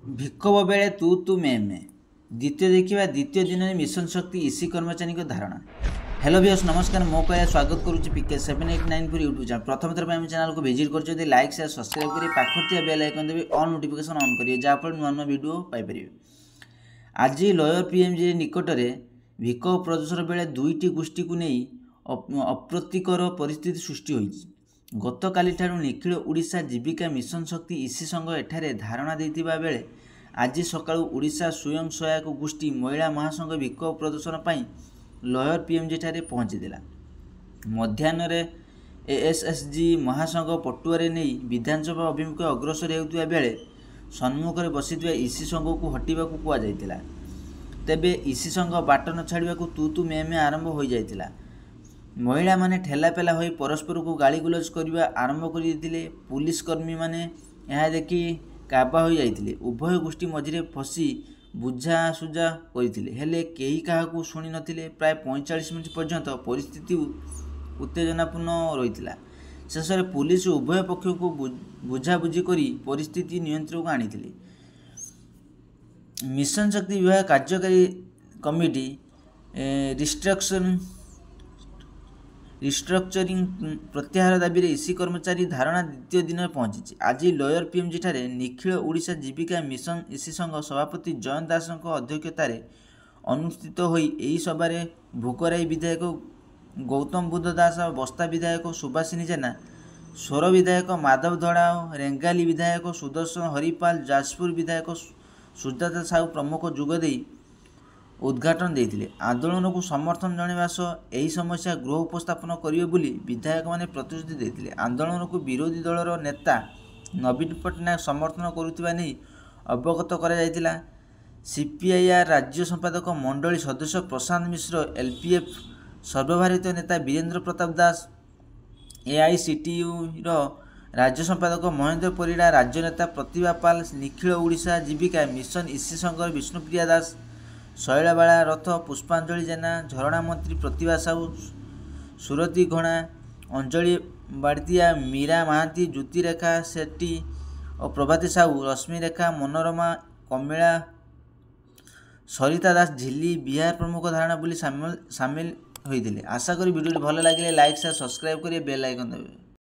ବିକ୍ଷୋଭ ବେଳେ ତୁ ତୁ ମେ ମେ ଦ୍ୱିତୀୟ ଦେଖିବା ଦ୍ୱିତୀୟ ଦିନରେ ମିଶନ ଶକ୍ତି ଇସି କର୍ମଚାରୀଙ୍କ ଧାରଣା। हेलो व्यूअर्स नमस्कार मो कह स्वागत करुच्ची PK 789 यूट्यूब चैनल प्रथम थर पर चैनल को विजिट कर लाइक शेयर सब्सक्राइब करें पाखुर बेल आइकन देवी ऑल नोटिफिकेशन ऑन करेंगे जहाँफल नुआ नुआ वीडियो पाइपर। आज लयर पीएमजी निकट में विक्षोभ प्रदर्शन बेले दुईटी गोष्ठी को नहीं अप्रीतिकर परिस्थिति सृष्टि होती। गत काली निखिल ओडिशा जीविका मिशन शक्ति इसी संघ एठारे धारणा देथिबा बेले आज सकाळु ओडिशा स्वयं सहायक गोष्ठी महिला महासंघ विक्षोभ प्रदर्शन पर लयर पीएमजी ठारे पहुंचीला। मध्याह्न एएसएसजी महासंघ पटुआरे नहीं विधानसभा अभिमुखे अग्रसर होता बेले सम्मुख में बसी इसी संघ को हटिबा कहुला। तेबे इसी संघ बाट न छाड़ा तू तू मे मे आरंभ हो जाता। महिला माने ठेलापेला हो परस्पर को गाली गुलज करने आरंभ कर पुलिसकर्मी माने यह देखि काबा हो जाते। उभय गोष्ठी मझे फसी बुझासुझा करते हेले केही काहाकू शुणी नथिले। प्राय 45 मिनिट पर्यंत परिस्थिति उत्तेजनापूर्ण रही। शेष में पुलिस उभय पक्ष को बुझाबुझी कर परिस्थिति नियंत्रण को आनी। मिशन शक्ति विभाग कार्यकारी कमिटी रिस्ट्रक्चरिंग प्रत्याहार दाबी इसी कर्मचारी धारणा द्वितीय दिन में पहुंची। आज लयर पीएमजी ठारे निखिल ओडिशा जीविका मिशन इसी संघ सभापति जयंत दास अध्यक्षतार अनुष्ठित होई सभार भोकराई विधायक गौतम बुद्ध दास, बस्ता विधायक सुभाषिनी जेना, सोर विधायक माधव धड़ा, रेंगाली विधायक सुदर्शन हरिपाल, जाजपुर विधायक सुजाता साहू प्रमुख जोगदे उद्घाटन देते। आंदोलन को समर्थन जनवा सह यही समस्या गृह उपस्थापन करेंगे बोली विधायक माने प्रतिश्रुति देते। आंदोलन को विरोधी दलर नेता नवीन पट्टनायक समर्थन करुवा नहीं अवगत करा। सीपीआईआर राज्य संपादक मंडली सदस्य प्रशांत मिश्र, एलपीएफ सर्वभारतीय नेता वीरेंद्र प्रताप दास, एआईसीटीयू राज्य संपादक महेंद्र परिड़ा, राज्य नेता प्रतिभा पाल, निखिल ओडिशा जीविका मिशन इसी संघर विष्णुप्रिया दास, शैलबाला रथ, पुष्पांजलि जेना, झरणा मंत्री प्रतिभा साहू, सुरती घणा, अंजलि बाड़तिया, मीरा महांती, ज्योतिरेखा सेट्टी और प्रभाती साहू, रश्मि रेखा, मनोरमा, कमिला, सरिता दास, झिल्ली बिहार प्रमुख धारणा बोली सामिल होते। आशा करी वीडियो भल लगे लाइक शेयर सब्सक्राइब करें बेल आइकन देवे।